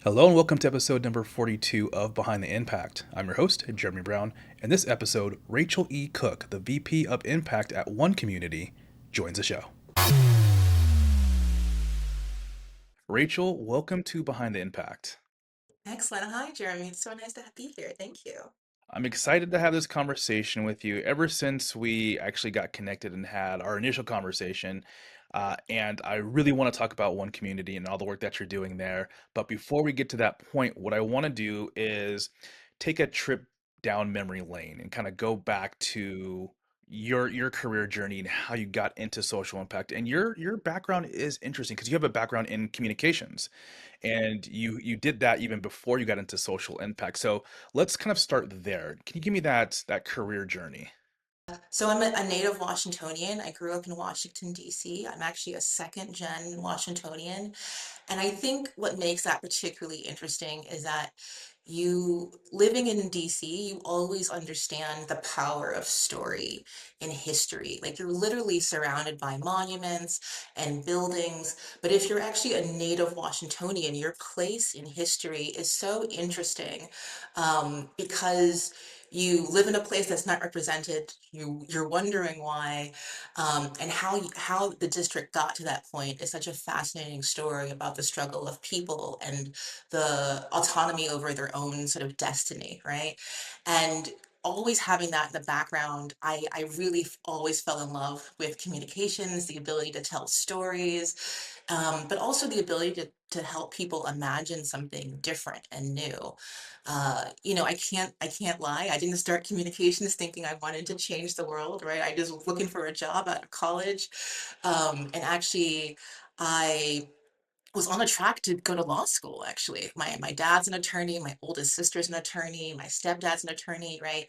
Hello and welcome to episode number 42 of Behind the Impact. I'm your host, Jeremy Brown. In this episode, Rachel E. Cooke, the VP of Impact at 1Community, joins the show. Rachel, welcome to Behind the Impact. Excellent. Hi, Jeremy. It's so nice to be here. Thank you. I'm excited to have this conversation with you ever since we actually got connected and had our initial conversation. And I really want to talk about 1Community and all the work that you're doing there. But before we get to that point, what I want to do is take a trip down memory lane and kind of go back to your career journey and how you got into social impact. And your background is interesting because you have a background in communications and you did that even before you got into social impact. So let's kind of start there. Can you give me that career journey? So I'm a native Washingtonian. I grew up in Washington, D.C. I'm actually a second gen Washingtonian. And I think what makes that particularly interesting is that you living in DC, you always understand the power of story in history. Like you're literally surrounded by monuments and buildings. But if you're actually a native Washingtonian, your place in history is so interesting because you live in a place that's not represented. You're wondering why, and how the district got to that point is such a fascinating story about the struggle of people and the autonomy over their own sort of destiny, right? And always having that in the background, I really always fell in love with communications, the ability to tell stories, but also the ability to help people imagine something different and new. I can't lie. I didn't start communications thinking I wanted to change the world, right? I just was looking for a job out of college. And actually, I was on a track to go to law school, actually. My dad's an attorney, my oldest sister's an attorney, my stepdad's an attorney, right?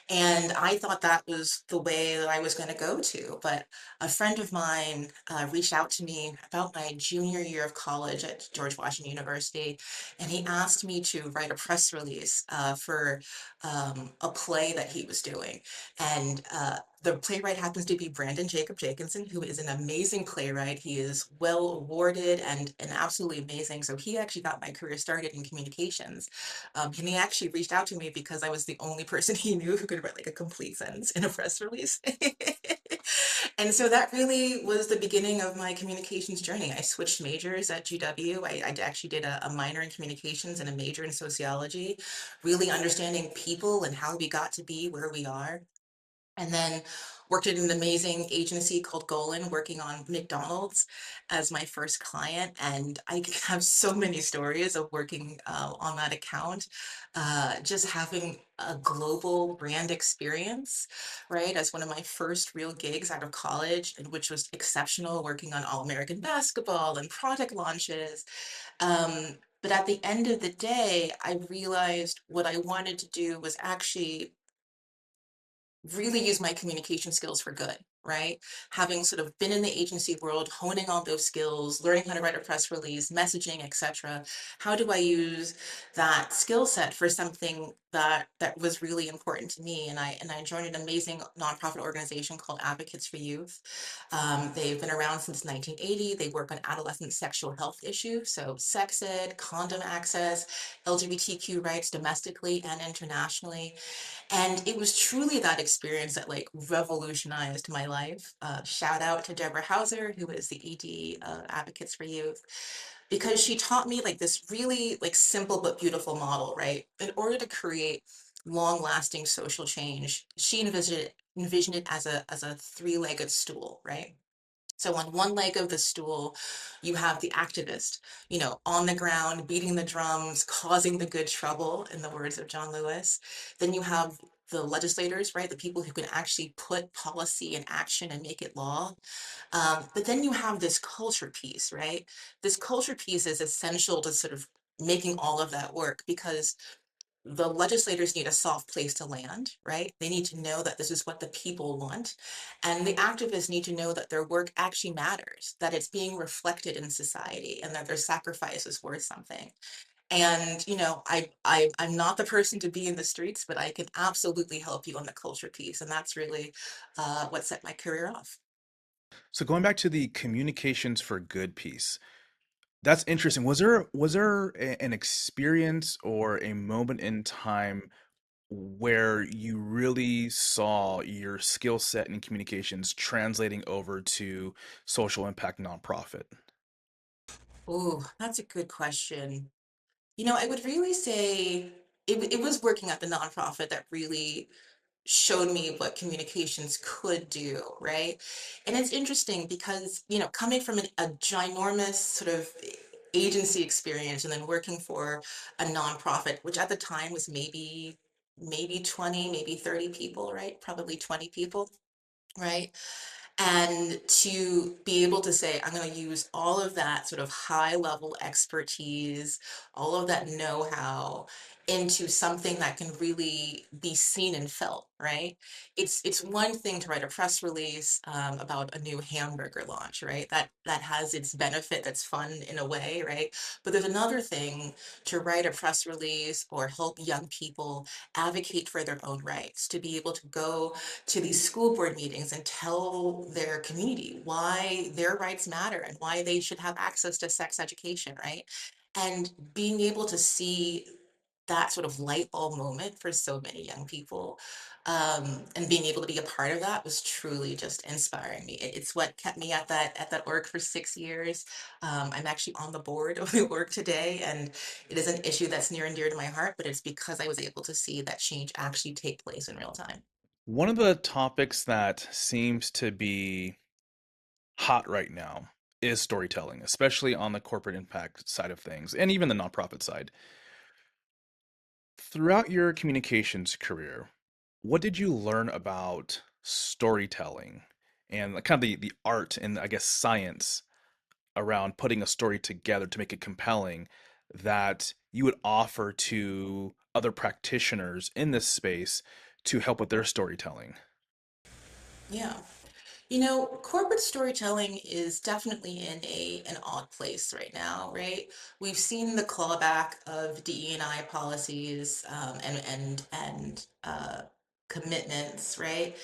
And I thought that was the way that I was going to go to. But a friend of mine reached out to me about my junior year of college at George Washington University, and he asked me to write a press release for a play that he was doing. And the playwright happens to be Brandon Jacob Jacobson, who is an amazing playwright. He is well awarded and absolutely amazing. So he actually got my career started in communications. And he actually reached out to me because I was the only person he knew who could write like a complete sentence in a press release. And so that really was the beginning of my communications journey. I switched majors at GW. I actually did a minor in communications and a major in sociology, really understanding people and how we got to be where we are. And then worked at an amazing agency called Golan, working on McDonald's as my first client. And I have so many stories of working on that account, just having a global brand experience, right? As one of my first real gigs out of college, and which was exceptional, working on All American basketball and product launches. But at the end of the day, I realized what I wanted to do was actually really use my communication skills for good, right? Having sort of been in the agency world, honing all those skills, learning how to write a press release, messaging, etc. How do I use that skill set for something that was really important to me? And I joined an amazing nonprofit organization called Advocates for Youth. They've been around since 1980. They work on adolescent sexual health issues, so sex ed, condom access, LGBTQ rights domestically and internationally. And it was truly that experience that like revolutionized my life. Shout out to Deborah Hauser, who is the ED Advocates for Youth, because she taught me like this really like simple but beautiful model, right? In order to create long-lasting social change, she envisioned it as a three-legged stool, right? So on one leg of the stool, you have the activist, on the ground, beating the drums, causing the good trouble, in the words of John Lewis. Then you have the legislators, right? The people who can actually put policy in action and make it law. But then you have this culture piece, right? This culture piece is essential to sort of making all of that work because the legislators need a soft place to land, right? They need to know that this is what the people want. And the activists need to know that their work actually matters, that it's being reflected in society, and that their sacrifice is worth something. And, I'm not the person to be in the streets, but I can absolutely help you on the culture piece. And that's really what set my career off. So going back to the communications for good piece, That's interesting. An experience or a moment in time where you really saw your skill set in communications translating over to social impact nonprofit? Ooh, that's a good question. I would really say it was working at the nonprofit that really showed me what communications could do, right? And it's interesting because, coming from a ginormous sort of agency experience and then working for a nonprofit, which at the time was maybe 20, maybe 30 people, right? Probably 20 people, right? And to be able to say, I'm going to use all of that sort of high level expertise, all of that know how into something that can really be seen and felt, right? It's one thing to write a press release about a new hamburger launch, right? That has its benefit, that's fun in a way, right? But there's another thing to write a press release or help young people advocate for their own rights, to be able to go to these school board meetings and tell their community why their rights matter and why they should have access to sex education, right? And being able to see that sort of light bulb moment for so many young people, and being able to be a part of that was truly just inspiring me. It's what kept me at that org for 6 years. I'm actually on the board of the org today, and it is an issue that's near and dear to my heart, but it's because I was able to see that change actually take place in real time. One of the topics that seems to be hot right now is storytelling, especially on the corporate impact side of things and even the nonprofit side. Throughout your communications career, what did you learn about storytelling and kind of the art and I guess science around putting a story together to make it compelling that you would offer to other practitioners in this space to help with their storytelling? Yeah. Corporate storytelling is definitely in an odd place right now, right? We've seen the clawback of DE&I policies, and commitments, right?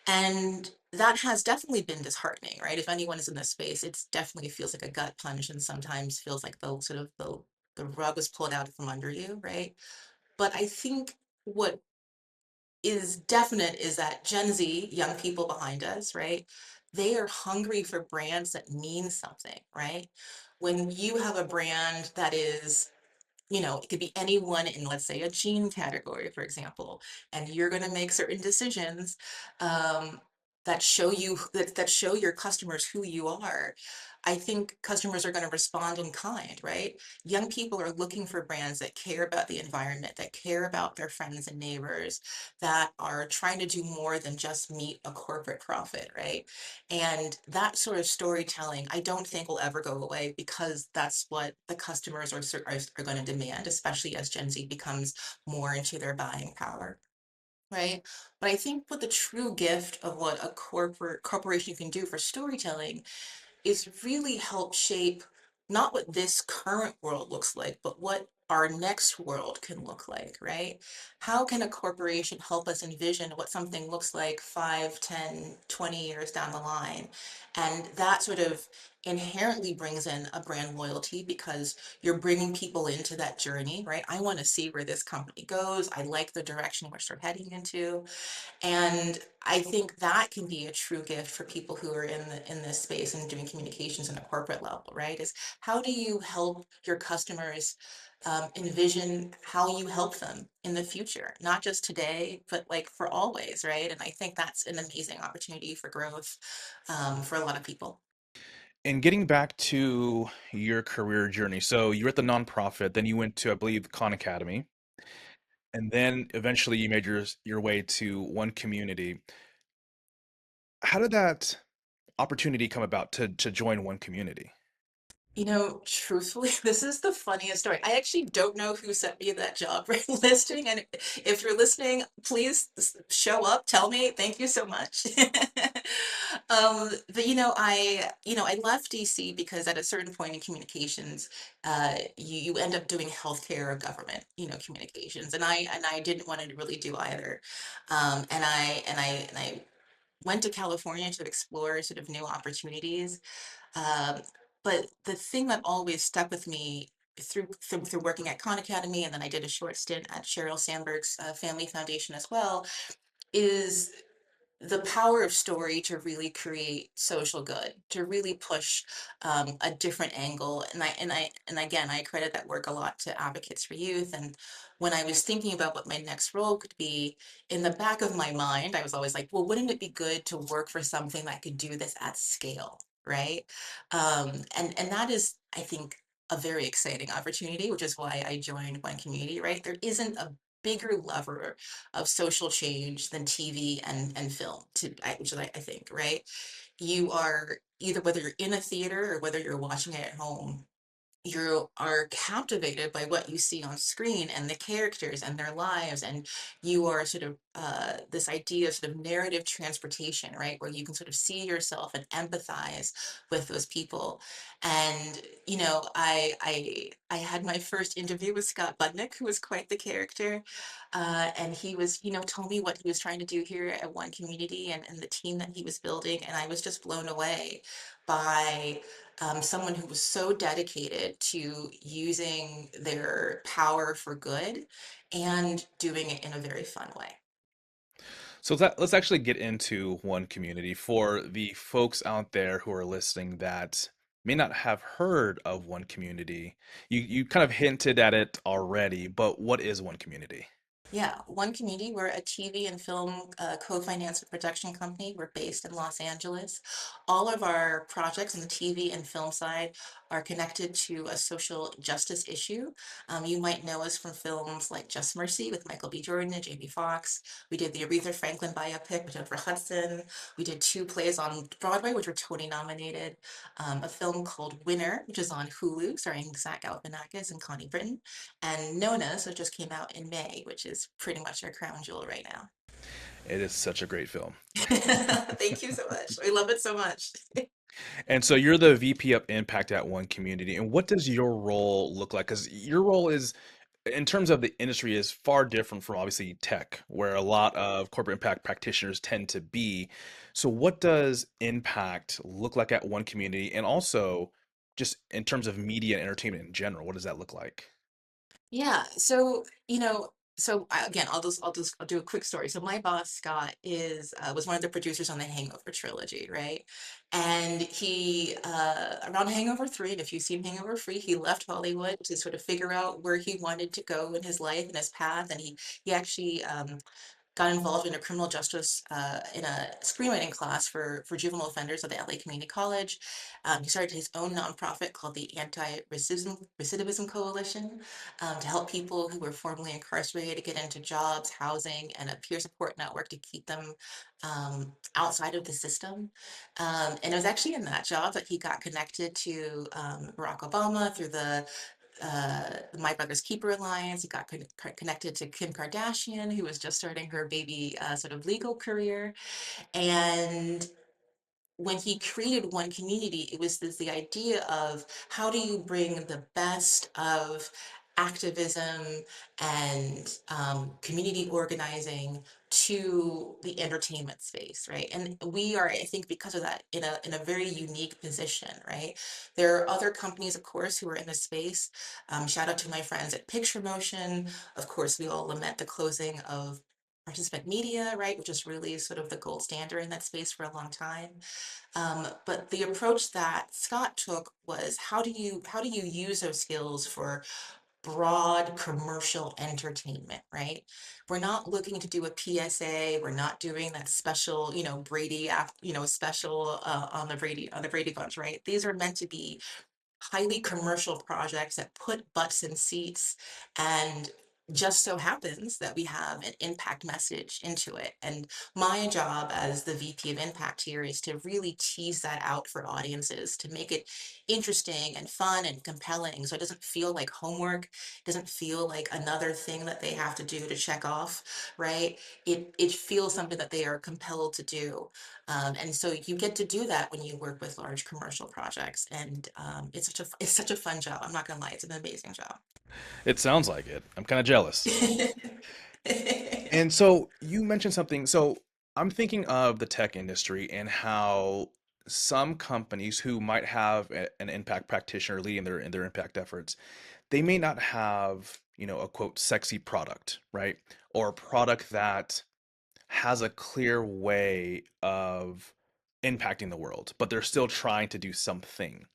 And that has definitely been disheartening, right? If anyone is in this space, it's definitely feels like a gut punch and sometimes feels like the rug was pulled out from under you, right? But I think what is definite is that Gen Z, young people behind us, right? They are hungry for brands that mean something, right? When you have a brand that is, it could be anyone in, let's say, a jean category, for example, and you're going to make certain decisions um, that show your customers who you are. I think customers are going to respond in kind, right? Young people are looking for brands that care about the environment, that care about their friends and neighbors, that are trying to do more than just meet a corporate profit, right? And that sort of storytelling, I don't think will ever go away because that's what the customers are going to demand, especially as Gen Z becomes more into their buying power. Right. But I think what the true gift of what a corporation can do for storytelling is really help shape not what this current world looks like, but what our next world can look like, right? How can a corporation help us envision what something looks like 5, 10, 20 years down the line? And that sort of inherently brings in a brand loyalty because you're bringing people into that journey, right? I want to see where this company goes. I like the direction which they're heading into. And I think that can be a true gift for people who are in this space and doing communications on a corporate level, right? Is how do you help your customers envision how you help them in the future, not just today, but like for always, right? And I think that's an amazing opportunity for growth for a lot of people. And getting back to your career journey, so you were at the nonprofit, then you went to, I believe, Khan Academy, and then eventually you made your way to One Community. How did that opportunity come about to join One Community? Truthfully, this is the funniest story. I actually don't know who sent me that job listing, and if you're listening, please show up, tell me. Thank you so much. But I left DC because at a certain point in communications, you end up doing healthcare or government, communications, and I didn't want to really do either. And I went to California to explore sort of new opportunities. Um, but the thing that always stuck with me through working at Khan Academy, and then I did a short stint at Sheryl Sandberg's Family Foundation as well, is the power of story to really create social good, to really push a different angle. And again, I credit that work a lot to Advocates for Youth. And when I was thinking about what my next role could be, in the back of my mind, I was always like, well, wouldn't it be good to work for something that could do this at scale, right? And that is, I think, a very exciting opportunity, which is why I joined 1Community, right? There isn't a bigger lever of social change than TV and film, which I think, right? You are either, whether you're in a theater or whether you're watching it at home, you are captivated by what you see on screen and the characters and their lives, and you are sort of this idea of sort of narrative transportation, right, where you can sort of see yourself and empathize with those people. And I had my first interview with Scott Budnick, who was quite the character, and he was, told me what he was trying to do here at 1Community, and the team that he was building, and I was just blown away by someone who was so dedicated to using their power for good and doing it in a very fun way. So let's actually get into 1Community for the folks out there who are listening that may not have heard of 1Community. You kind of hinted at it already, but what is 1Community? Yeah, 1Community, we're a TV and film co-finance and production company. We're based in Los Angeles. All of our projects on the TV and film side are connected to a social justice issue. You might know us from films like Just Mercy with Michael B. Jordan and Jamie Foxx. We did the Aretha Franklin biopic with Jennifer Hudson. We did two plays on Broadway, which were Tony nominated. A film called Winner, which is on Hulu, starring Zach Galifianakis and Connie Britton, and Nona, so it just came out in May, which is pretty much our crown jewel right now. It is such a great film. Thank you so much. I love it so much. And so you're the VP of Impact at 1Community. And what does your role look like? Because your role is, in terms of the industry, is far different from obviously tech, where a lot of corporate impact practitioners tend to be. So what does impact look like at 1Community? And also just in terms of media and entertainment in general, what does that look like? Yeah, again, I'll do a quick story. So my boss Scott is was one of the producers on the Hangover trilogy, right? And he around Hangover 3, and if you've seen Hangover 3, he left Hollywood to sort of figure out where he wanted to go in his life and his path, and he actually got involved in a criminal justice in a screenwriting class for juvenile offenders at the LA Community College. He started his own nonprofit called the Anti-Recidivism Coalition to help people who were formerly incarcerated get into jobs, housing, and a peer support network to keep them outside of the system. And it was actually in that job that he got connected to Barack Obama through the My Brother's Keeper Alliance. He got connected to Kim Kardashian, who was just starting her baby sort of legal career. And when he created 1Community, it was the idea of how do you bring the best of activism and community organizing to the entertainment space, right? And we are, I think, because of that, in a very unique position, right? There are other companies, of course, who are in the space. Shout out to my friends at Picture Motion. Of course, we all lament the closing of participant media, right, which is really sort of the gold standard in that space for a long time. But the approach that Scott took was how do you use those skills for broad commercial entertainment, right? We're not looking to do a PSA. We're not doing that special, special on the Brady Bunch, right? These are meant to be highly commercial projects that put butts in seats, and just so happens that we have an impact message into it. And my job as the VP of Impact here is to really tease that out for audiences, to make it interesting and fun and compelling so it doesn't feel like homework, it doesn't feel like another thing that they have to do to check off, right? It feels something that they are compelled to do. And so you get to do that when you work with large commercial projects, and it's such a fun job. I'm not gonna lie, it's an amazing job. It sounds like it. I'm kind of jealous. And so you mentioned something. So I'm thinking of the tech industry and how some companies who might have an impact practitioner leading their impact efforts, they may not have, a quote sexy product, right? Or a product that has a clear way of impacting the world, but they're still trying to do something.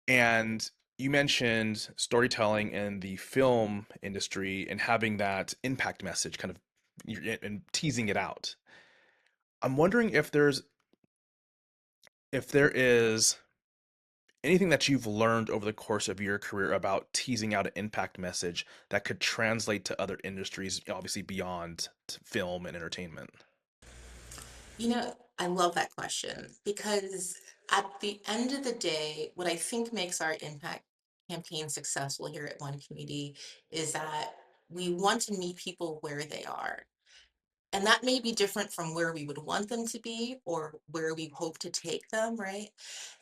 And you mentioned storytelling in the film industry and having that impact message kind of and teasing it out. I'm wondering if there is anything that you've learned over the course of your career about teasing out an impact message that could translate to other industries, obviously beyond film and entertainment. I love that question because at the end of the day, what I think makes our impact campaign successful here at One Community is that we want to meet people where they are. And that may be different from where we would want them to be or where we hope to take them, right?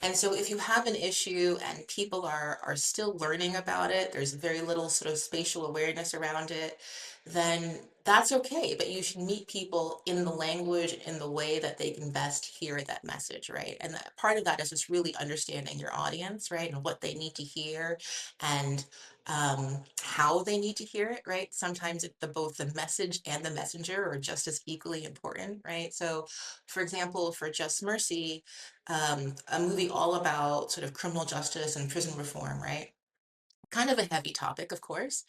And so if you have an issue and people are still learning about it, there's very little sort of spatial awareness around it, then that's okay. But you should meet people in the language, in the way that they can best hear that message, right? And that, part of that is just really understanding your audience, right? And what they need to hear and how they need to hear it, right? Sometimes both the message and the messenger are just as equally important, right? So, for example, for Just Mercy, a movie all about sort of criminal justice and prison reform, right? Kind of a heavy topic, of course.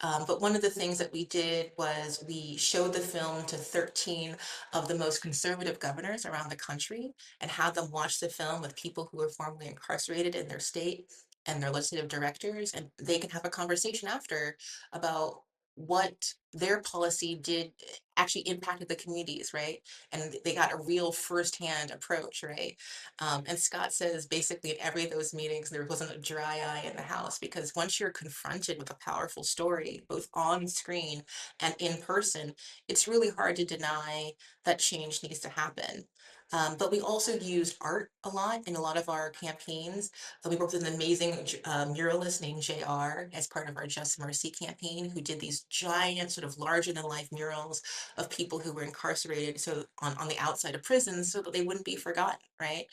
But one of the things that we did was we showed the film to 13 of the most conservative governors around the country and had them watch the film with people who were formerly incarcerated in their state and their legislative directors. And they can have a conversation after about what their policy did actually impacted the communities, right? And they got a real firsthand approach, right? And Scott says basically in every of those meetings, there wasn't a dry eye in the house because once you're confronted with a powerful story, both on screen and in person, it's really hard to deny that change needs to happen. But we also used art a lot in a lot of our campaigns. We worked with an amazing muralist named JR as part of our Just Mercy campaign, who did these giant, sort of larger than life murals of people who were incarcerated so on the outside of prisons so that they wouldn't be forgotten, right?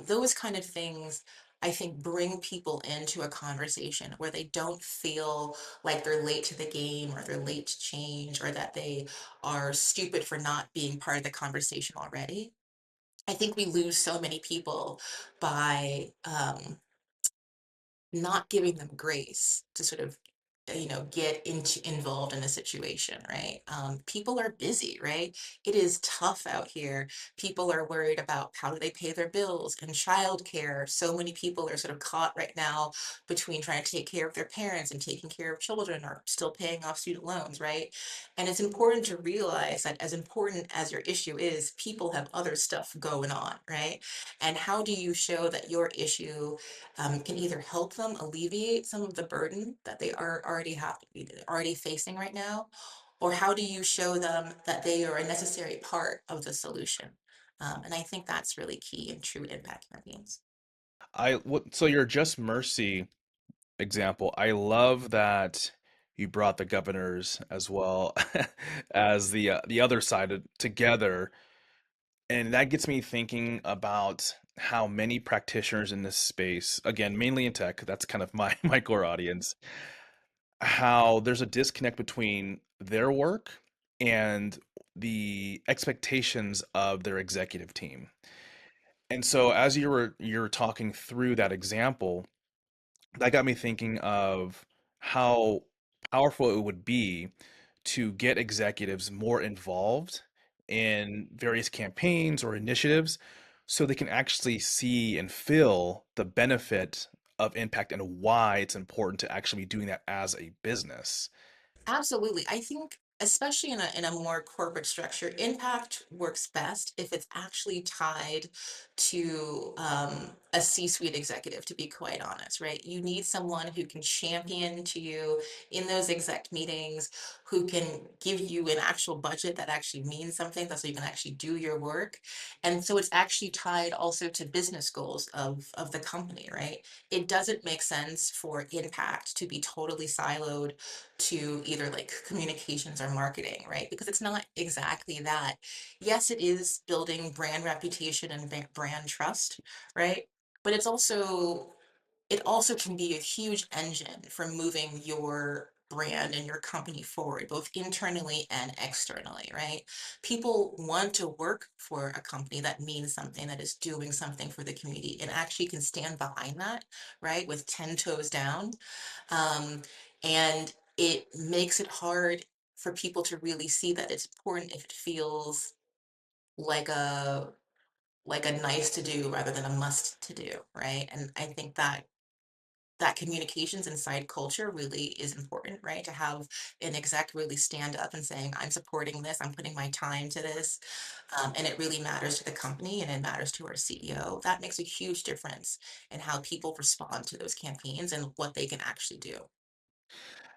Those kind of things I think bring people into a conversation where they don't feel like they're late to the game or they're late to change or that they are stupid for not being part of the conversation already. I think we lose so many people by not giving them grace to sort of get involved in a situation, right? People are busy, right? It is tough out here. People are worried about how do they pay their bills and childcare. So many people are sort of caught right now between trying to take care of their parents and taking care of children or still paying off student loans, right? And it's important to realize that as important as your issue is, people have other stuff going on, right? And how do you show that your issue can either help them alleviate some of the burden that they are already facing right now, or how do you show them that they are a necessary part of the solution? And I think that's really key in true impact campaigns. So your Just Mercy example, I love that you brought the governors as well as the other side together, and that gets me thinking about how many practitioners in this space, again, mainly in tech, that's kind of my my core audience, how there's a disconnect between their work and the expectations of their executive team. And so as you're talking through that example, that got me thinking of how powerful it would be to get executives more involved in various campaigns or initiatives so they can actually see and feel the benefit of impact and why it's important to actually be doing that as a business. Absolutely. I think especially in a more corporate structure, impact works best if it's actually tied to a C-suite executive, to be quite honest, right? You need someone who can champion to you in those exec meetings, who can give you an actual budget that actually means something, that's so you can actually do your work. And so it's actually tied also to business goals of the company, right? It doesn't make sense for impact to be totally siloed to either like communications or marketing, right? Because it's not exactly that. Yes, it is building brand reputation and brand trust, right? But it also can be a huge engine for moving your brand and your company forward, both internally and externally, right? People want to work for a company that means something, that is doing something for the community, and actually can stand behind that, right? With 10 toes down. Um, and it makes it hard for people to really see that it's important if it feels like a nice to do rather than a must to do, right? And I think that communications inside culture really is important, right? To have an exec really stand up and saying, I'm supporting this, I'm putting my time to this, and it really matters to the company and it matters to our CEO. That makes a huge difference in how people respond to those campaigns and what they can actually do.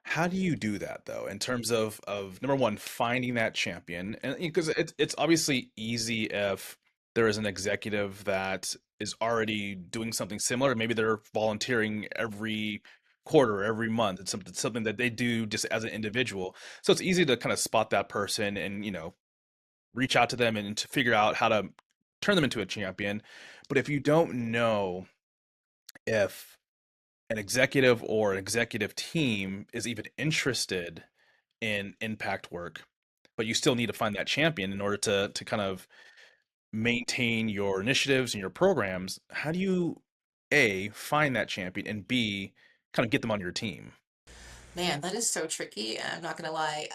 How do you do that though, in terms of number one, finding that champion? And because it's obviously easy if there is an executive that is already doing something similar. Maybe they're volunteering every quarter, every month. It's something that they do just as an individual. So it's easy to kind of spot that person and, reach out to them and to figure out how to turn them into a champion. But if you don't know if an executive or an executive team is even interested in impact work, but you still need to find that champion in order to kind of maintain your initiatives and your programs. How do you A, find that champion, and B, kind of get them on your team? Man, that is so tricky. I'm not gonna lie.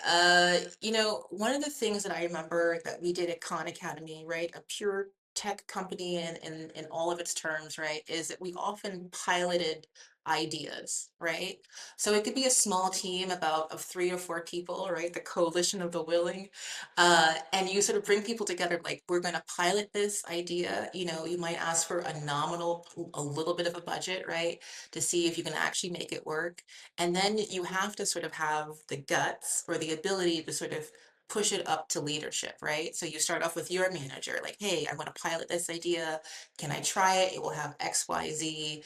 One of the things that I remember that we did at Khan Academy, right, a pure tech company in all of its terms, right, is that we often piloted ideas, right? So it could be a small team about of 3 or 4 people, right? The coalition of the willing. And you sort of bring people together, like, we're gonna pilot this idea. You might ask for a nominal, a little bit of a budget, right? To see if you can actually make it work. And then you have to sort of have the guts or the ability to sort of push it up to leadership, right? So you start off with your manager, like, hey, I want to pilot this idea. Can I try it? It will have XYZ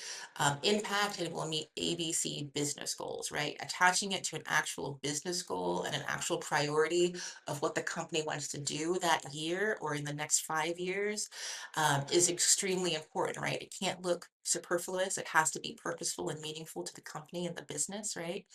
impact and it will meet ABC business goals, right? Attaching it to an actual business goal and an actual priority of what the company wants to do that year or in the next 5 years is extremely important, right? It can't look superfluous. It has to be purposeful and meaningful to the company and the business, right?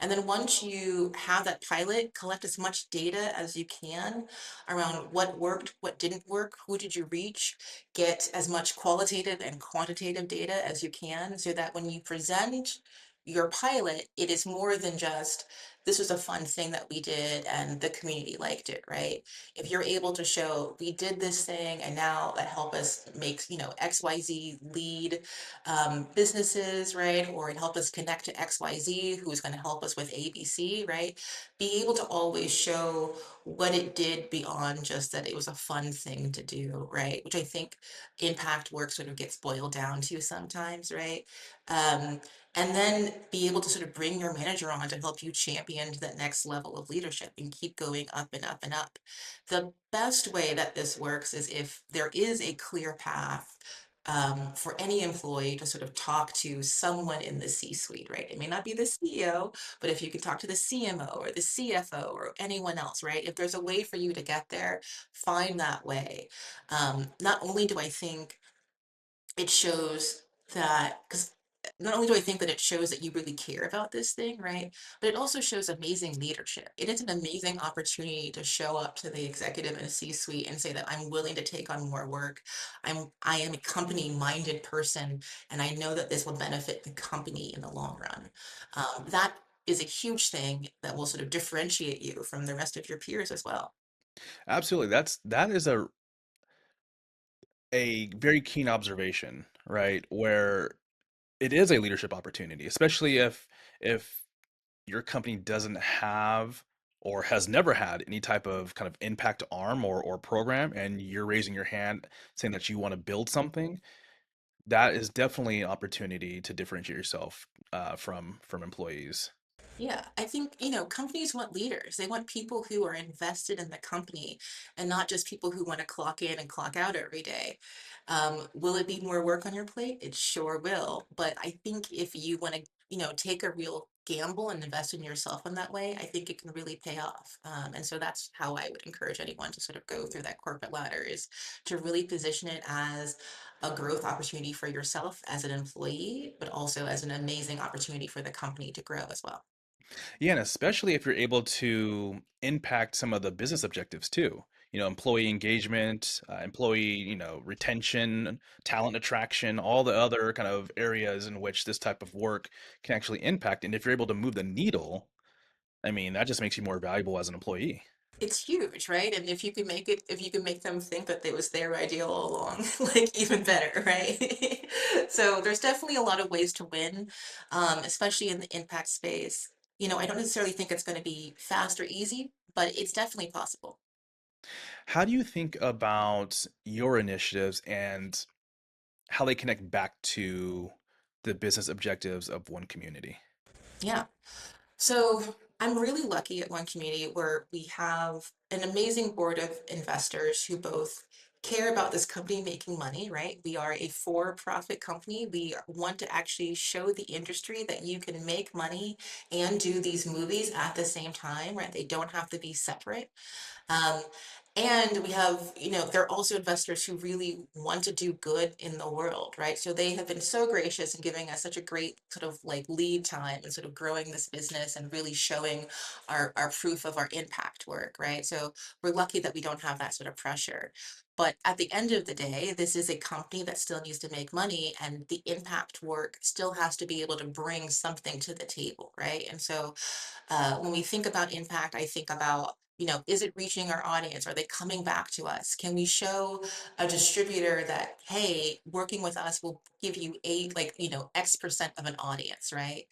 And then once you have that pilot, collect as much data as you can around what worked, what didn't work, who did you reach, get as much qualitative and quantitative data as you can so that when you present your pilot, it is more than just this was a fun thing that we did and the community liked it, right? If you're able to show we did this thing and now that help us make, XYZ lead businesses, right? Or it help us connect to XYZ, who's going to help us with ABC, right? Be able to always show what it did beyond just that it was a fun thing to do, right? Which I think impact work sort of gets boiled down to sometimes, right? Um, and then be able to sort of bring your manager on to help you champion to that next level of leadership and keep going up and up and up. The best way that this works is if there is a clear path for any employee to sort of talk to someone in the C-suite, right? It may not be the CEO, but if you can talk to the CMO or the CFO or anyone else, right? If there's a way for you to get there, find that way. Not only do I think it shows that, because not only do I think that it shows that you really care about this thing, right? But it also shows amazing leadership. It is an amazing opportunity to show up to the executive and C-suite and say that I'm willing to take on more work. I am a company-minded person, and I know that this will benefit the company in the long run. That is a huge thing that will sort of differentiate you from the rest of your peers as well. Absolutely. That is a very keen observation, right? Where it is a leadership opportunity, especially if your company doesn't have or has never had any type of kind of impact arm or program, and you're raising your hand saying that you want to build something. that is definitely an opportunity to differentiate yourself from employees. Yeah, I think, companies want leaders. They want people who are invested in the company and not just people who want to clock in and clock out every day. Will it be more work on your plate? It sure will. But I think if you want to, take a real gamble and invest in yourself in that way, I think it can really pay off. And so that's how I would encourage anyone to sort of go through that corporate ladder is to really position it as a growth opportunity for yourself as an employee, but also as an amazing opportunity for the company to grow as well. Yeah, and especially if you're able to impact some of the business objectives too. Employee engagement, employee, retention, talent attraction, all the other kind of areas in which this type of work can actually impact. And if you're able to move the needle, I mean, that just makes you more valuable as an employee. It's huge, right? And if you can make them think that it was their idea all along, like even better, right? So there's definitely a lot of ways to win, especially in the impact space. I don't necessarily think it's going to be fast or easy, but it's definitely possible. How do you think about your initiatives and how they connect back to the business objectives of one community? Yeah. So I'm really lucky at 1Community where we have an amazing board of investors who both care about this company making money, right? We are a for-profit company. We want to actually show the industry that you can make money and do these movies at the same time, right? They don't have to be separate. Um, and we have, they're also investors who really want to do good in the world, right? So they have been so gracious in giving us such a great sort of like lead time and sort of growing this business and really showing our proof of our impact work, right? So we're lucky that we don't have that sort of pressure. But at the end of the day, this is a company that still needs to make money, and the impact work still has to be able to bring something to the table, right? And so when we think about impact, I think about, is it reaching our audience? Are they coming back to us? Can we show a distributor that, hey, working with us will give you X% of an audience, right?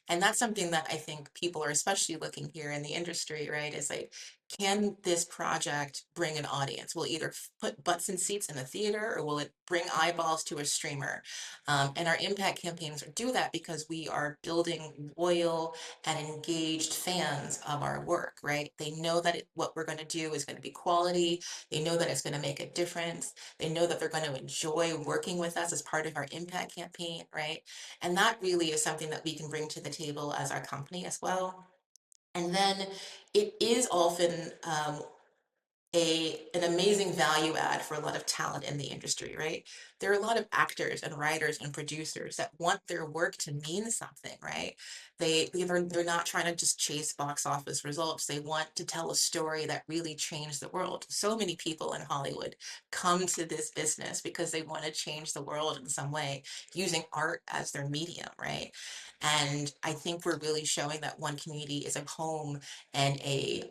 And that's something that I think people are especially looking here in the industry, right? Is like, can this project bring an audience? Will it either put butts in seats in a theater or will it bring eyeballs to a streamer? And our impact campaigns do that because we are building loyal and engaged fans of our work, right? They know that what we're going to do is going to be quality. They know that it's going to make a difference. They know that they're going to enjoy working with us as part of our impact campaign, right? And that really is something that we can bring to the table as our company as well. And then it is often an amazing value add for a lot of talent in the industry, right? There are a lot of actors and writers and producers that want their work to mean something, right? They're not trying to just chase box office results. They want to tell a story that really changed the world. So many people in Hollywood come to this business because they want to change the world in some way using art as their medium, right? And I think we're really showing that 1Community is a home and a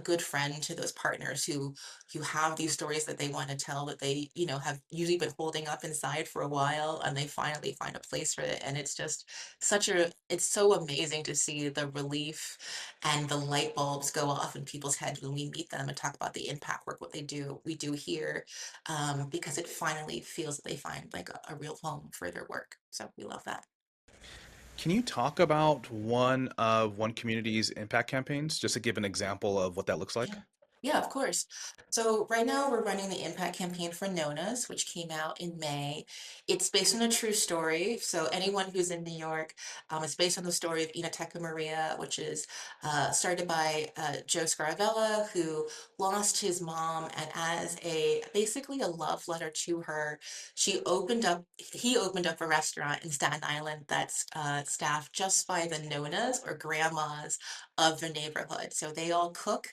good friend to those partners who have these stories that they want to tell that they have usually been holding up inside for a while, and they finally find a place for it. And it's just it's so amazing to see the relief and the light bulbs go off in people's heads when we meet them and talk about the impact work what we do here, because it finally feels that they find like a real home for their work, so we love that. Can you talk about one community's impact campaigns, just to give an example of what that looks like? Yeah. Yeah, of course. So right now we're running the impact campaign for Nona's, which came out in May. It's based on a true story. So anyone who's in New York, it's based on the story of Inateka Maria, which is started by Joe Scaravella, who lost his mom, and as a basically a love letter to her, he opened up a restaurant in Staten Island that's staffed just by the Nonas or grandmas of the neighborhood. So they all cook,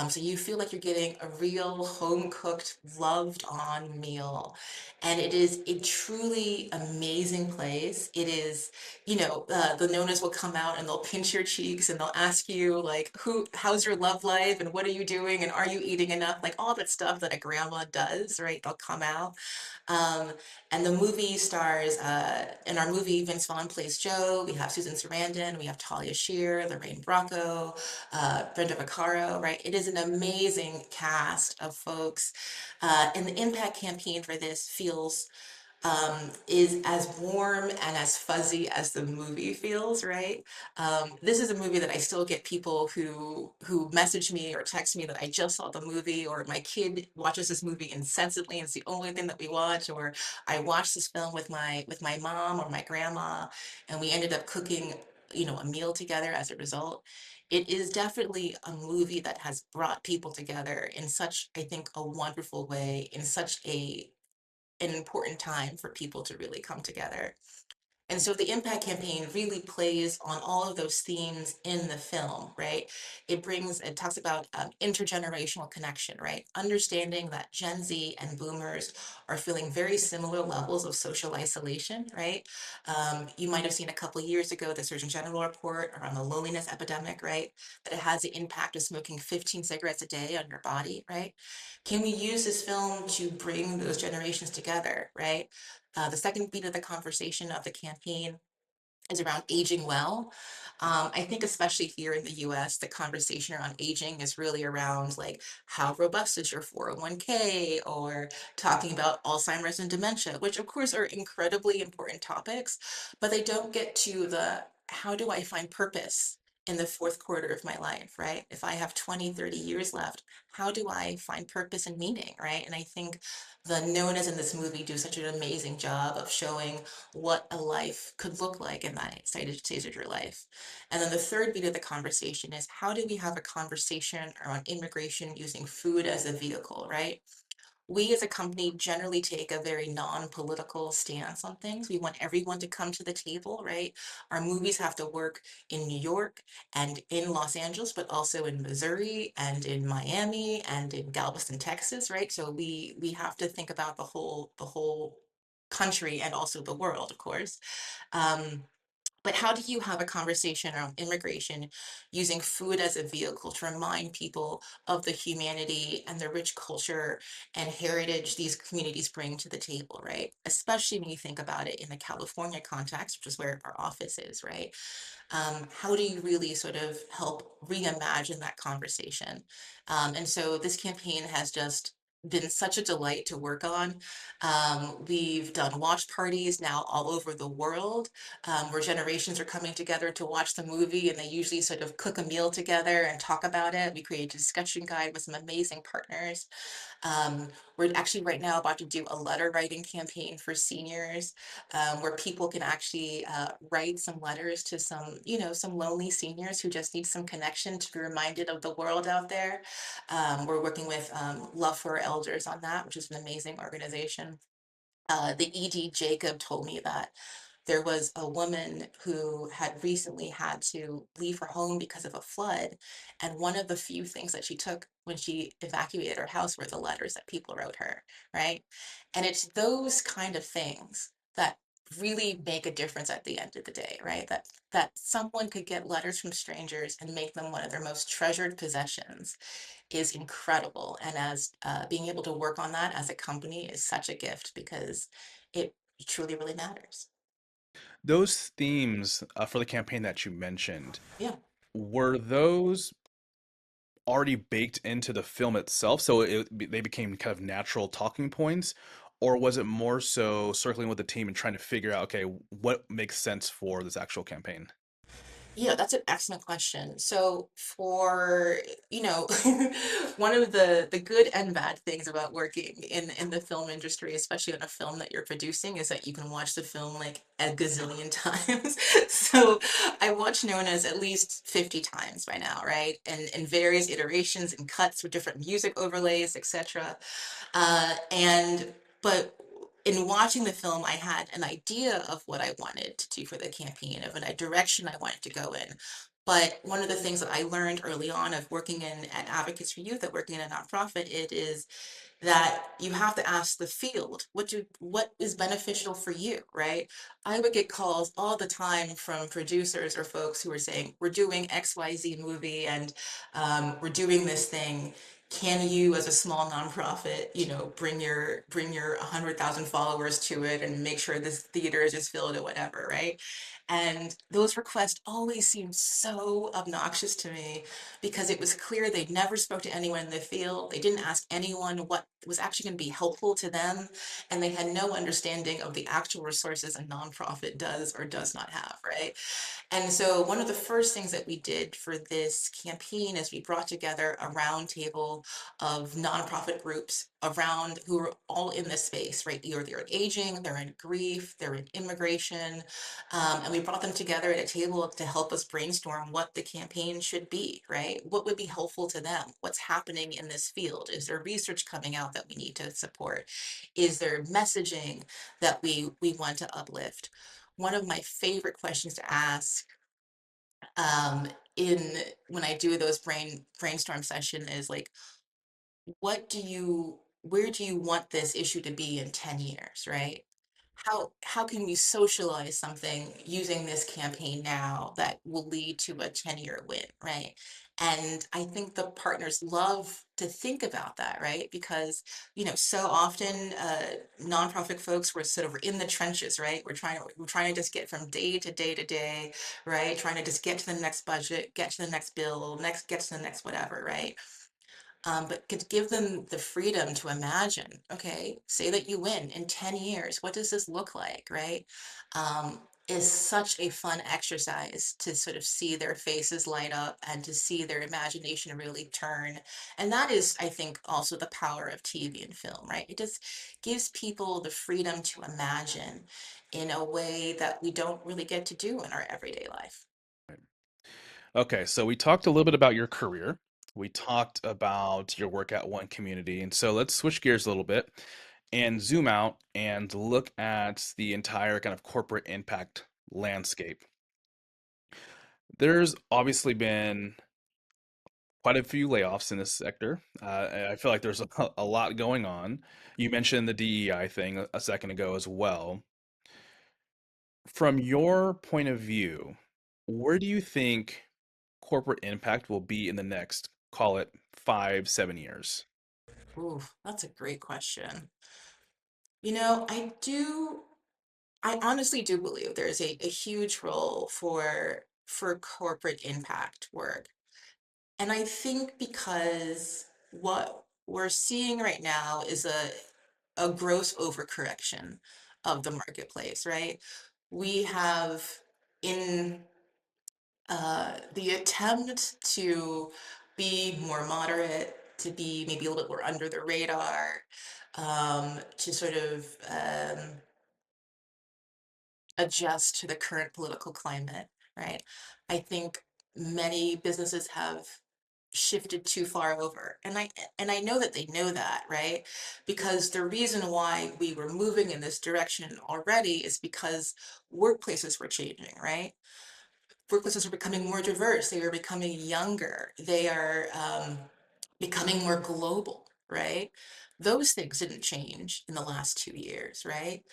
so you feel like you're getting a real home cooked, loved on meal. And it is a truly amazing place. It is, the nonas will come out and they'll pinch your cheeks and they'll ask you like, how's your love life and what are you doing and are you eating enough? Like all that stuff that a grandma does, right? They'll come out. Um, and the movie stars, in our movie, Vince Vaughn plays Joe. We have Susan Sarandon, we have Talia Shear, Lorraine Bracco, Brenda Vaccaro, right? It is an amazing cast of folks. And the impact campaign for this feels is as warm and as fuzzy as the movie feels, right? This is a movie that I still get people who message me or text me that I just saw the movie, or my kid watches this movie incessantly and it's the only thing that we watch, or I watched this film with my mom or my grandma, and we ended up cooking, a meal together as a result. It is definitely a movie that has brought people together in such, I think, a wonderful way, in such an important time for people to really come together. And so the Impact campaign really plays on all of those themes in the film, right? It talks about intergenerational connection, right? Understanding that Gen Z and boomers are feeling very similar levels of social isolation, right? You might have seen a couple of years ago the Surgeon General report around the loneliness epidemic, right? That it has the impact of smoking 15 cigarettes a day on your body, right? Can we use this film to bring those generations together, right? The second beat of the conversation of the campaign is around aging well. I think especially here in the US, the conversation around aging is really around like how robust is your 401k, or talking about Alzheimer's and dementia, which of course are incredibly important topics, but they don't get to the how do I find purpose in the fourth quarter of my life, right? If I have 20, 30 years left, how do I find purpose and meaning, right? And I think the Nonas in this movie do such an amazing job of showing what a life could look like in that stage of your life. And then the third beat of the conversation is how do we have a conversation around immigration using food as a vehicle, right? We as a company generally take a very non-political stance on things. We want everyone to come to the table, right? Our movies have to work in New York and in Los Angeles, but also in Missouri and in Miami and in Galveston, Texas, right? So we have to think about the whole country and also the world, of course. Um, but how do you have a conversation around immigration using food as a vehicle to remind people of the humanity and the rich culture and heritage these communities bring to the table, right? Especially when you think about it in the California context, which is where our office is, right? How do you really sort of help reimagine that conversation? And so this campaign has just been such a delight to work on. We've done watch parties now all over the world, where generations are coming together to watch the movie, and they usually sort of cook a meal together and talk about it. We created a discussion guide with some amazing partners. Um, we're actually right now about to do a letter writing campaign for seniors, where people can actually write some letters to some lonely seniors who just need some connection to be reminded of the world out there. We're working with Love for Our Elders on that, which is an amazing organization. The ED Jacob told me that there was a woman who had recently had to leave her home because of a flood. And one of the few things that she took when she evacuated her house were the letters that people wrote her, right? And it's those kind of things that really make a difference at the end of the day, right? That someone could get letters from strangers and make them one of their most treasured possessions is incredible. And as being able to work on that as a company is such a gift because it truly, really matters. Those themes for the campaign that you mentioned, Yeah. were those already baked into the film itself, so they became kind of natural talking points, or was it more so circling with the team and trying to figure out, okay, what makes sense for this actual campaign? Yeah, that's an excellent question. So for, you know, one of the good and bad things about working in the film industry, especially on a film that you're producing, is that you can watch the film like a gazillion times. So I watched Nona's at least 50 times by now, right? And in various iterations and cuts with different music overlays, etc. And but in watching the film, I had an idea of what I wanted to do for the campaign, of a direction I wanted to go in. But one of the things that I learned early on of working in at Advocates for Youth, at working in a nonprofit, it is that you have to ask the field what is beneficial for you, right? I would get calls all the time from producers or folks who were saying, we're doing XYZ movie and we're doing this thing. can you as a small nonprofit, bring your 100,000 followers to it and make sure this theater is just filled or whatever, right? And those requests always seemed so obnoxious to me because it was clear they never spoke to anyone in the field. They didn't ask anyone what was actually going to be helpful to them, and they had no understanding of the actual resources a nonprofit does or does not have, right? And so one of the first things that we did for this campaign is we brought together a roundtable of nonprofit groups around who are all in this space, right? Either they're in aging, they're in grief, they're in immigration, and we brought them together at a table to help us brainstorm what the campaign should be, right? What would be helpful to them? What's happening in this field? Is there research coming out that we need to support? Is there messaging that we want to uplift? One of my favorite questions to ask um, in when I do those brainstorm session is like, where do you want this issue to be in 10 years, right? How can we socialize something using this campaign now that will lead to a 10-year win, right? And I think the partners love to think about that, right? Because, so often nonprofit folks were sort of in the trenches, right? We're trying to just get from day to day to day, right? Trying to just get to the next budget, get to the next bill, get to the next whatever, right? But could give them the freedom to imagine, okay, say that you win in 10 years, what does this look like, right? Is such a fun exercise to sort of see their faces light up and to see their imagination really turn. And that is, I think, also the power of TV and film, right? It just gives people the freedom to imagine in a way that we don't really get to do in our everyday life. Okay, so we talked a little bit about your career. We talked about your work at One Community. And so let's switch gears a little bit and zoom out and look at the entire kind of corporate impact landscape. There's obviously been quite a few layoffs in this sector. I feel like there's a lot going on. You mentioned the DEI thing a second ago as well. From your point of view, where do you think corporate impact will be in the next, call it 5, 7 years? Ooh, that's a great question. I honestly do believe there's a huge role for corporate impact work. And I think because what we're seeing right now is a gross overcorrection of the marketplace, right? We have in the attempt to be more moderate, to be maybe a little bit more under the radar, to sort of adjust to the current political climate, right? I think many businesses have shifted too far over. And I know that they know that, right? Because the reason why we were moving in this direction already is because workplaces were changing, right? Workplaces are becoming more diverse. They are becoming younger. They are becoming more global, right? Those things didn't change in the last 2 years, right?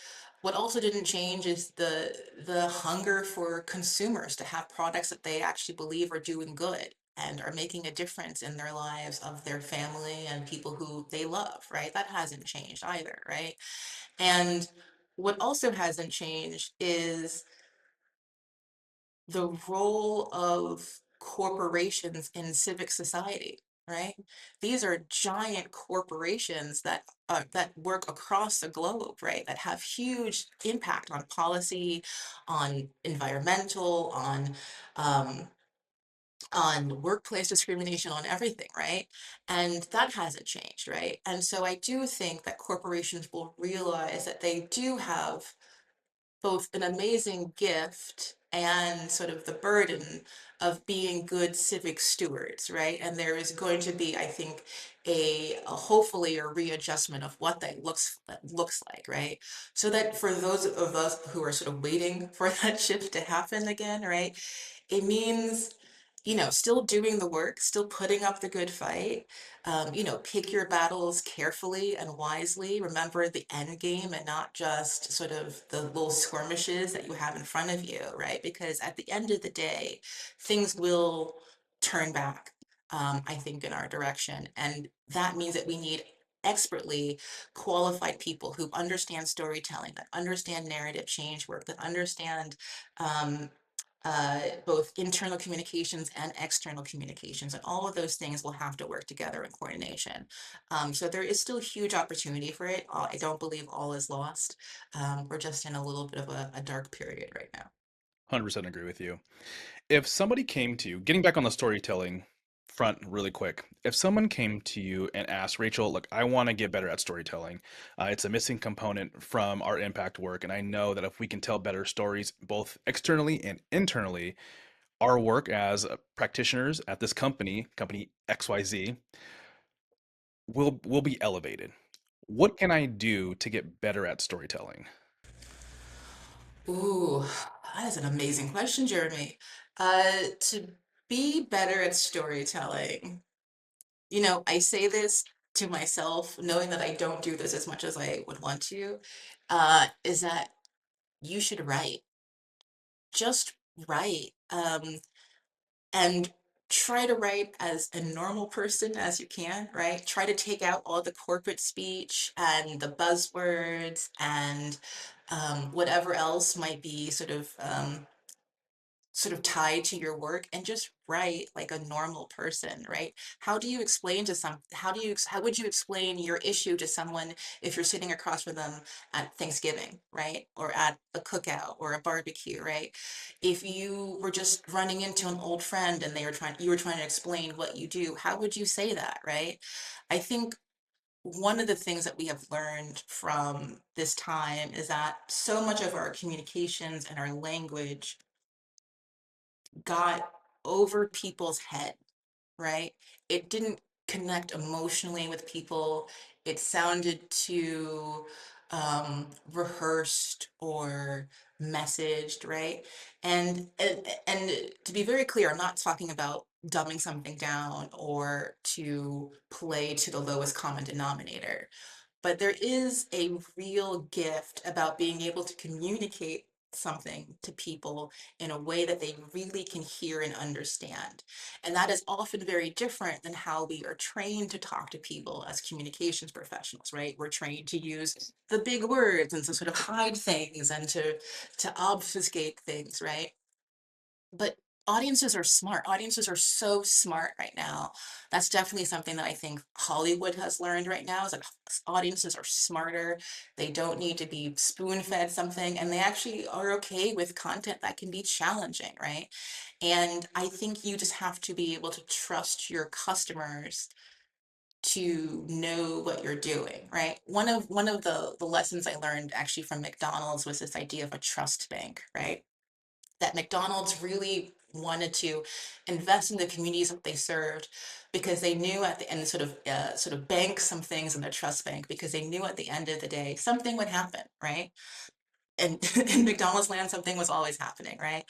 What also didn't change is the hunger for consumers to have products that they actually believe are doing good and are making a difference in their lives of their family and people who they love, right? That hasn't changed either, right? And what also hasn't changed is the role of corporations in civic society, right? These are giant corporations that work across the globe, right? That have huge impact on policy, on environmental, um, on workplace discrimination, on everything, right? And that hasn't changed, right? And so I do think that corporations will realize that they do have both an amazing gift and sort of the burden of being good civic stewards, right? And there is going to be, I think, a hopefully a readjustment of what that looks like, right? So that for those of us who are sort of waiting for that shift to happen again, right? It means, still doing the work, still putting up the good fight. Pick your battles carefully and wisely. Remember the end game and not just sort of the little skirmishes that you have in front of you, right? Because at the end of the day, things will turn back. I think, in our direction. And that means that we need expertly qualified people who understand storytelling, that understand narrative change work, that understand um, both internal communications and external communications. And all of those things will have to work together in coordination. So there is still huge opportunity for it. I don't believe all is lost. We're just in a little bit of a dark period right now. 100% agree with you. If somebody came to you, getting back on the storytelling front really quick, if someone came to you and asked, Rachel, look, I want to get better at storytelling. It's a missing component from our impact work. And I know that if we can tell better stories, both externally and internally, our work as practitioners at this company, company XYZ, will be elevated. What can I do to get better at storytelling? Ooh, that is an amazing question, Jeremy. To be better at storytelling, I say this to myself, knowing that I don't do this as much as I would want to, is that you should write. Just write. And try to write as a normal person as you can, right? Try to take out all the corporate speech and the buzzwords and whatever else might be sort of tied to your work, and just write like a normal person, right? How would you explain your issue to someone if you're sitting across from them at Thanksgiving, right? Or at a cookout or a barbecue, right? If you were just running into an old friend and you were trying to explain what you do, how would you say that, right? I think one of the things that we have learned from this time is that so much of our communications and our language got over people's head, right? It didn't connect emotionally with people. It sounded too rehearsed or messaged, right? And to be very clear, I'm not talking about dumbing something down or to play to the lowest common denominator. But there is a real gift about being able to communicate something to people in a way that they really can hear and understand. And that is often very different than how we are trained to talk to people as communications professionals, right? We're trained to use the big words and to sort of hide things and to obfuscate things, right? But audiences are smart. Audiences are so smart right now. That's definitely something that I think Hollywood has learned right now, is that audiences are smarter. They don't need to be spoon-fed something, and they actually are okay with content that can be challenging, right? And I think you just have to be able to trust your customers to know what you're doing, right? One of the lessons I learned actually from McDonald's was this idea of a trust bank, right? That McDonald's really wanted to invest in the communities that they served, because they knew at the end, sort of bank some things in their trust bank, because they knew at the end of the day something would happen, right? And in McDonald's land, something was always happening, right?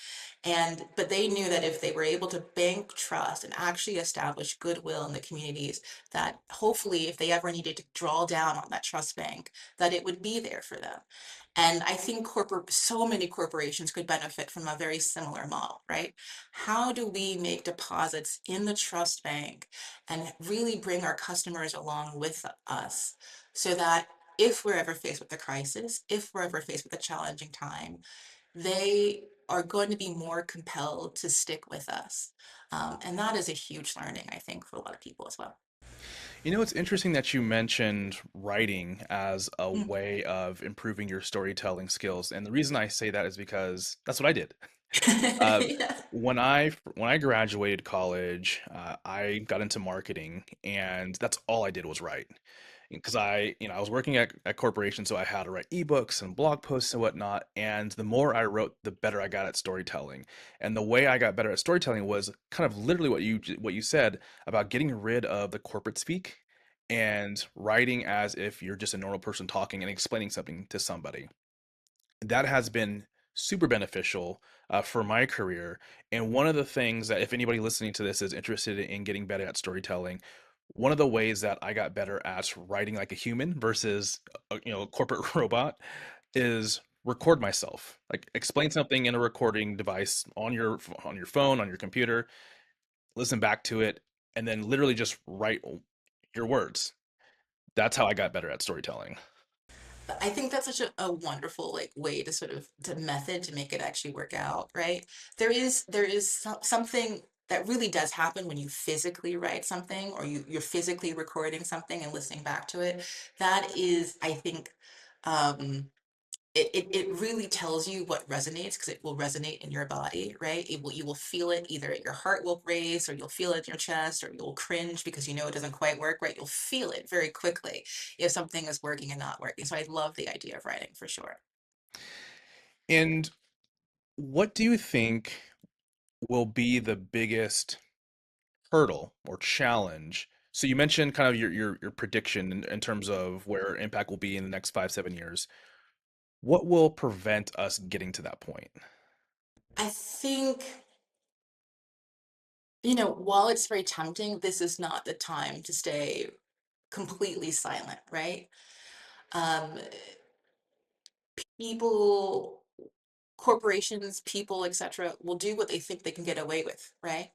But they knew that if they were able to bank trust and actually establish goodwill in the communities, that hopefully if they ever needed to draw down on that trust bank, that it would be there for them. And I think so many corporations could benefit from a very similar model, right? How do we make deposits in the trust bank and really bring our customers along with us, so that if we're ever faced with a crisis, if we're ever faced with a challenging time, they are going to be more compelled to stick with us. And that is a huge learning, I think, for a lot of people as well. You know, it's interesting that you mentioned writing as a Mm. way of improving your storytelling skills. And the reason I say that is because that's what I did. Uh, Yeah. when I graduated college, I got into marketing, and that's all I did was write. Because I was working at corporations, so I had to write ebooks and blog posts and whatnot. And the more I wrote, the better I got at storytelling. And the way I got better at storytelling was kind of literally what you said about getting rid of the corporate speak and writing as if you're just a normal person talking and explaining something to somebody. That has been super beneficial for my career. And one of the things that, if anybody listening to this is interested in getting better at storytelling, one of the ways that I got better at writing like a human versus a corporate robot is record myself. Like explain something in a recording device on your phone, on your computer, listen back to it, and then literally just write your words. That's how I got better at storytelling. I think that's such a wonderful like way to sort of to method to make it actually work out, right? There is something that really does happen when you physically write something or you're physically recording something and listening back to it. That is, I think, um, it really tells you what resonates because it will resonate in your body, right? You will feel it, either your heart will race or you'll feel it in your chest or you'll cringe because you know it doesn't quite work, right? You'll feel it very quickly if something is working and not working. So I love the idea of writing for sure. And what do you think will be the biggest hurdle or challenge? So you mentioned kind of your prediction in terms of where impact will be in the next 5, 7 years. What will prevent us getting to that point? I think, you know, while it's very tempting, this is not the time to stay completely silent, right? Um, people, corporations, people, etc., will do what they think they can get away with, right?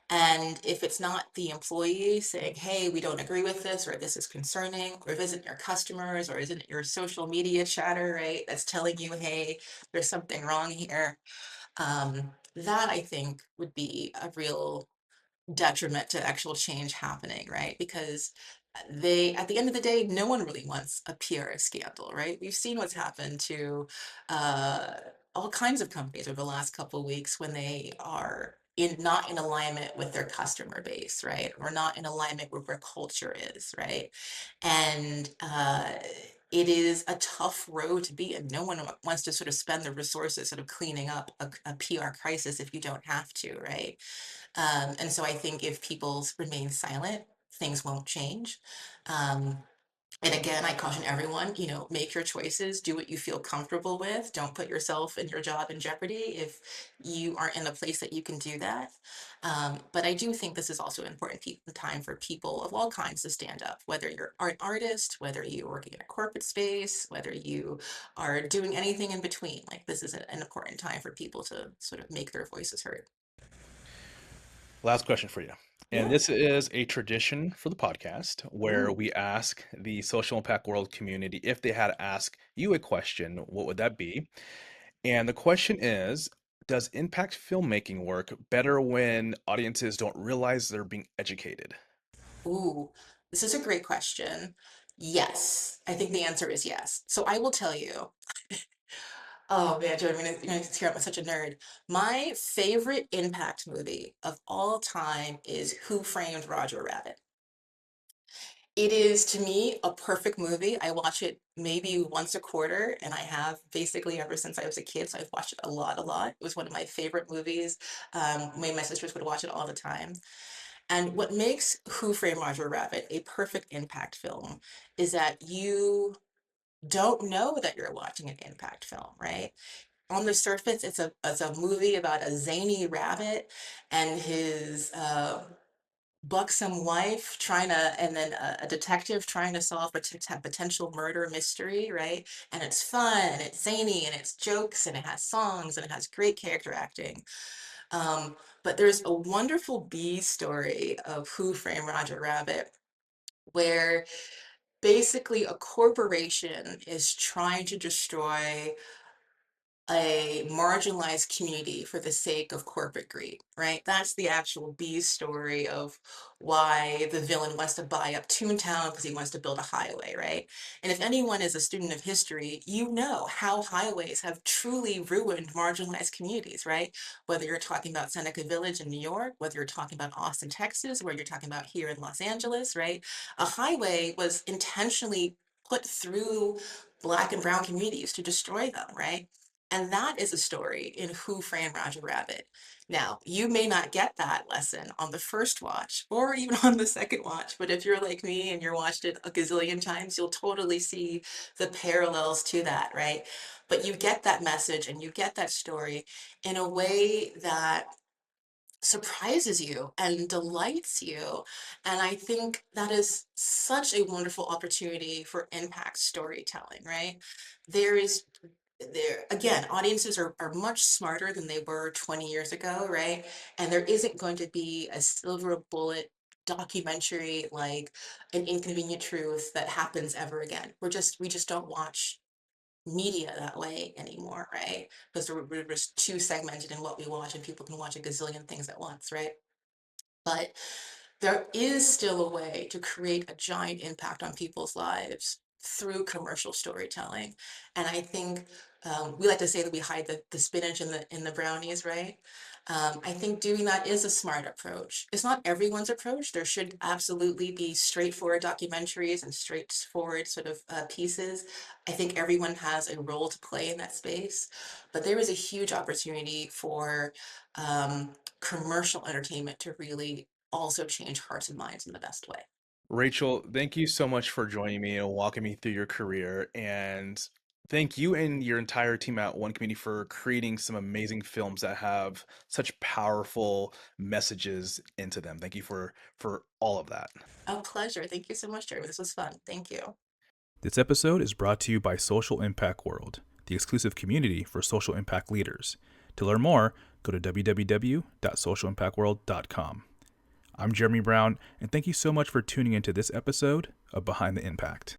And if it's not the employee saying, hey, we don't agree with this, or this is concerning, or if it isn't your customers, or isn't it your social media chatter, right, that's telling you, hey, there's something wrong here, that I think would be a real detriment to actual change happening, right? Because at the end of the day, no one really wants a PR scandal, right? We've seen what's happened to uh, all kinds of companies over the last couple of weeks when they are not in alignment with their customer base, right? Or not in alignment with where culture is, right? And it is a tough road to be in. No one wants to sort of spend the resources sort of cleaning up a PR crisis if you don't have to, right? And so I think if people remain silent, things won't change. Um, and again, I caution everyone, you know, make your choices, do what you feel comfortable with. Don't put yourself and your job in jeopardy if you aren't in a place that you can do that. But I do think this is also an important time for people of all kinds to stand up, whether you're an artist, whether you're working in a corporate space, whether you are doing anything in between. Like this is an important time for people to sort of make their voices heard. Last question for you. And Yeah. this is a tradition for the podcast where Ooh. we ask the social impact world community if they had to ask you a question, what would that be? And the question is, does impact filmmaking work better when audiences don't realize they're being educated? Ooh, this is a great question. Yes, I think the answer is yes. So I will tell you, oh man, Joe, you're gonna hear I'm such a nerd. My favorite impact movie of all time is Who Framed Roger Rabbit. It is to me a perfect movie. I watch it maybe once a quarter, and I have basically ever since I was a kid. So I've watched it a lot, a lot. It was one of my favorite movies. Me and my sisters would watch it all the time. And what makes Who Framed Roger Rabbit a perfect impact film is that you don't know that you're watching an impact film, right? On the surface, it's a movie about a zany rabbit and his buxom wife trying to, and then a detective trying to solve a potential murder mystery, right? And it's fun and it's zany and it's jokes and it has songs and it has great character acting. But there's a wonderful B story of Who Framed Roger Rabbit, where basically a corporation is trying to destroy a marginalized community for the sake of corporate greed, right? That's the actual B story of why the villain wants to buy up Toontown because he wants to build a highway, right? And if anyone is a student of history, you know how highways have truly ruined marginalized communities, right? Whether you're talking about Seneca Village in New York, whether you're talking about Austin, Texas, where you're talking about here in Los Angeles, right? A highway was intentionally put through Black and brown communities to destroy them, right? And that is a story in Who Framed Roger Rabbit. Now, you may not get that lesson on the first watch or even on the second watch, but if you're like me and you're watched it a gazillion times, you'll totally see the parallels to that, right? But you get that message and you get that story in a way that surprises you and delights you. And I think that is such a wonderful opportunity for impact storytelling, right? There is there again, audiences are much smarter than they were 20 years ago, right? And there isn't going to be a silver bullet documentary like An Inconvenient Truth that happens ever again. We just don't watch media that way anymore, right? Because we're just too segmented in what we watch, and people can watch a gazillion things at once, right? But there is still a way to create a giant impact on people's lives through commercial storytelling. And I think we like to say that we hide the spinach in the brownies, right? I think doing that is a smart approach. It's not everyone's approach. There should absolutely be straightforward documentaries and straightforward sort of pieces. I think everyone has a role to play in that space, but there is a huge opportunity for commercial entertainment to really also change hearts and minds in the best way. Rachel, thank you so much for joining me and walking me through your career. And thank you and your entire team at One Community for creating some amazing films that have such powerful messages into them. Thank you for all of that. A pleasure. Thank you so much, Jeremy. This was fun. Thank you. This episode is brought to you by Social Impact World, the exclusive community for social impact leaders. To learn more, go to www.socialimpactworld.com. I'm Jeremy Brown, and thank you so much for tuning into this episode of Behind the Impact.